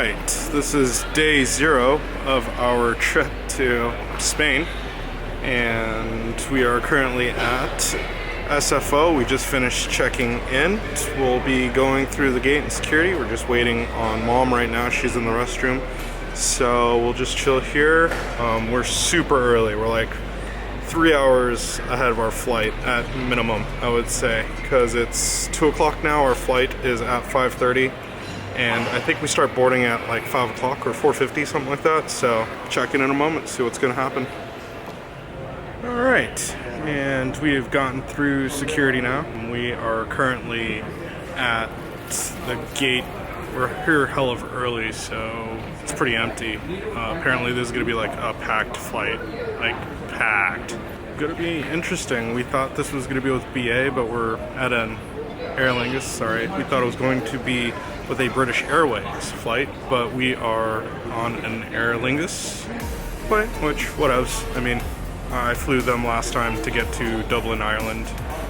Alright, this is day 0 of our trip to Spain, and we are currently at SFO. We just finished checking in. We'll be going through the gate and security. We're just waiting on Mom right now. She's in the restroom, so we'll just chill here. We're super early. We're like 3 hours ahead of our flight at minimum, I would say, because it's 2 o'clock now. Our flight is at 5:30. And I think we start boarding at like 5 o'clock or 4:50, something like that. So check in a moment, see what's gonna happen. All right, and we've gotten through security now. We are currently at the gate. We're here hell of early, so it's pretty empty. Apparently this is gonna be like a packed flight, like packed. Gonna be interesting. We thought this was gonna be with BA, but we're at an Aer Lingus, sorry. We thought it was going to be with a British Airways flight, but we are on an Aer Lingus flight, which, what else? I mean, I flew them last time to get to Dublin, Ireland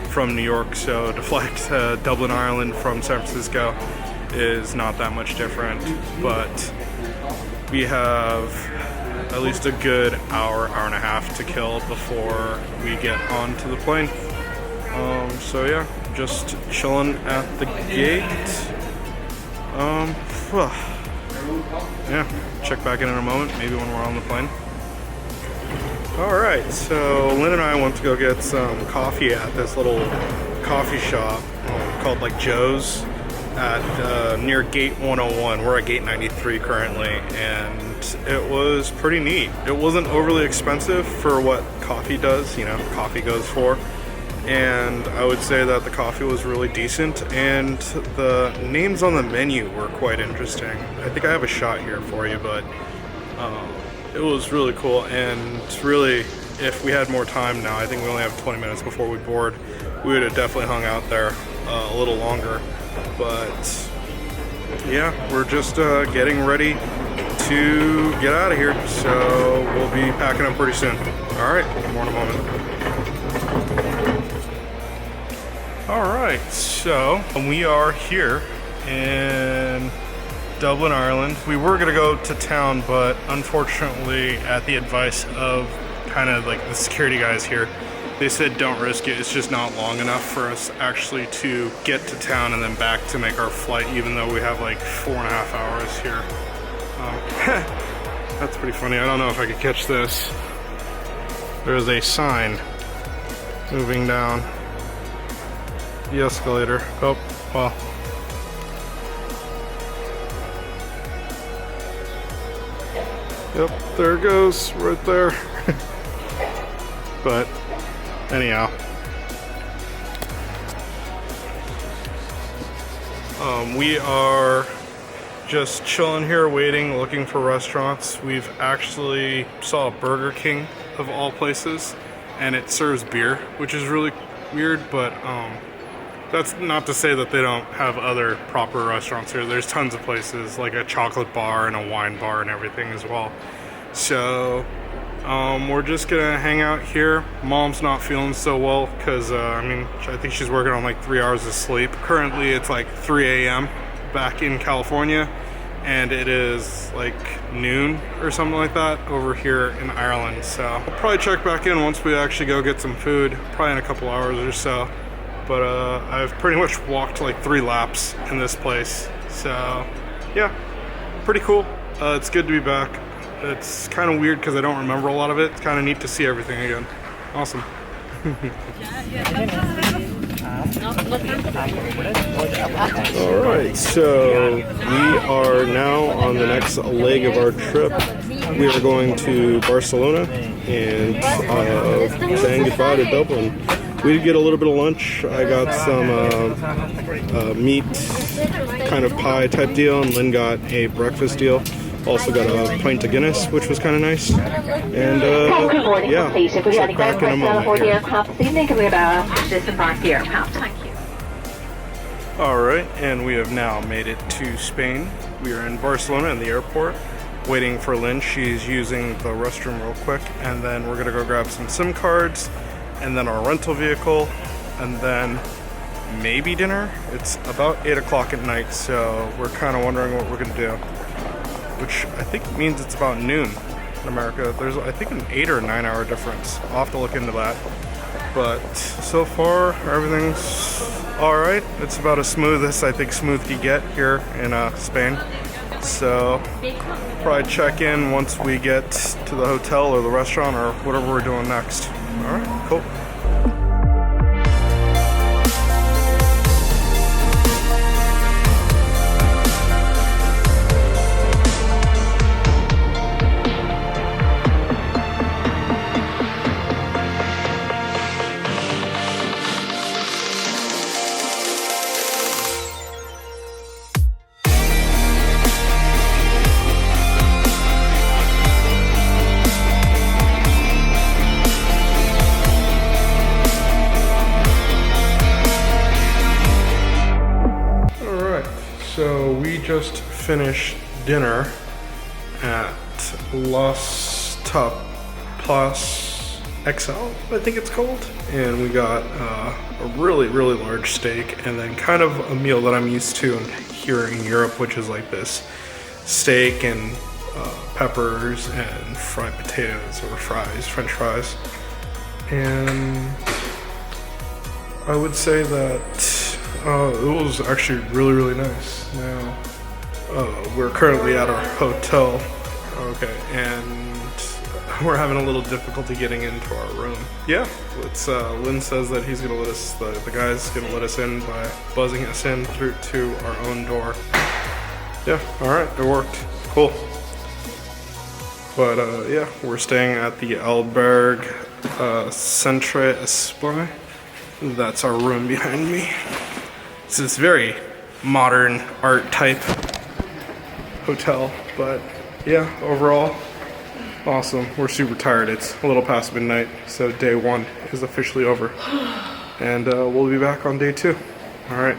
from New York, so to fly to Dublin, Ireland from San Francisco is not that much different, but we have at least a good hour and a half to kill before we get onto the plane. So yeah, just chilling at the gate. Yeah, check back in a moment, maybe when we're on the plane. Alright, so Lynn and I went to go get some coffee at this little coffee shop called like Joe's at near gate 101. We're at gate 93 currently, and it was pretty neat. It wasn't overly expensive for what coffee does, you know, coffee goes for. And I would say that the coffee was really decent, and the names on the menu were quite interesting. I think I have a shot here for you, but it was really cool. And really, if we had more time now, I think we only have 20 minutes before we board, we would have definitely hung out there a little longer. But yeah, we're just getting ready to get out of here, so we'll be packing up pretty soon. All right, more in a moment. Alright, so we are here in Dublin, Ireland. We were going to go to town, but unfortunately, at the advice of kind of like the security guys here, they said don't risk it. It's just not long enough for us actually to get to town and then back to make our flight, even though we have like 4.5 hours here. That's pretty funny. I don't know if I could catch this. There's a sign moving down the escalator. Oh, well. Yep, there it goes, right there. But, anyhow. We are just chilling here, waiting, looking for restaurants. We've actually saw a Burger King, of all places, and it serves beer, which is really weird, but, that's not to say that they don't have other proper restaurants here. There's tons of places, like a chocolate bar and a wine bar and everything as well. So, we're just gonna hang out here. Mom's not feeling so well because, I mean, I think she's working on like 3 hours of sleep. Currently, it's like 3 a.m. back in California, and it is like noon or something like that over here in Ireland. So, I'll probably check back in once we actually go get some food, probably in a couple hours or so. But I've pretty much walked like 3 laps in this place. So yeah, pretty cool. It's good to be back. It's kind of weird because I don't remember a lot of it. It's kind of neat to see everything again. Awesome. Alright, so we are now on the next leg of our trip. We are going to Barcelona and saying goodbye to Dublin. We did get a little bit of lunch. I got some meat kind of pie type deal, and Lynn got a breakfast deal. Also got a pint of Guinness, which was kind of nice. And yeah, check back in a moment here. Alright, and we have now made it to Spain. We are in Barcelona in the airport, waiting for Lynn. She's using the restroom real quick, and then we're gonna go grab some SIM cards, and then our rental vehicle, and then maybe dinner. It's about 8 o'clock at night, so we're kind of wondering what we're gonna do. which I think means it's about noon in America. There's, I think, an 8 or 9 hour difference. I'll have to look into that. But so far, everything's alright. It's about as smooth as I think smooth can get here in Spain. So, probably check in once we get to the hotel or the restaurant or whatever we're doing next. Alright, cool. So we just finished dinner at Los Tapas XL, I think it's called. And we got a really, really large steak and then kind of a meal that I'm used to here in Europe, which is like this steak and peppers and fried potatoes or fries, French fries. And I would say that it was actually really, really nice. Now, we're currently at our hotel, okay, and we're having a little difficulty getting into our room. Yeah, it's, Lynn says that he's gonna let us, the guy's gonna let us in by buzzing us in through to our own door. Yeah, alright, it worked. Cool. But, yeah, we're staying at the Alberg Centre Espai. That's our room behind me. It's this very modern art type hotel, but yeah, overall, awesome. We're super tired. It's a little past midnight, so day 1 is officially over. And we'll be back on day 2. All right.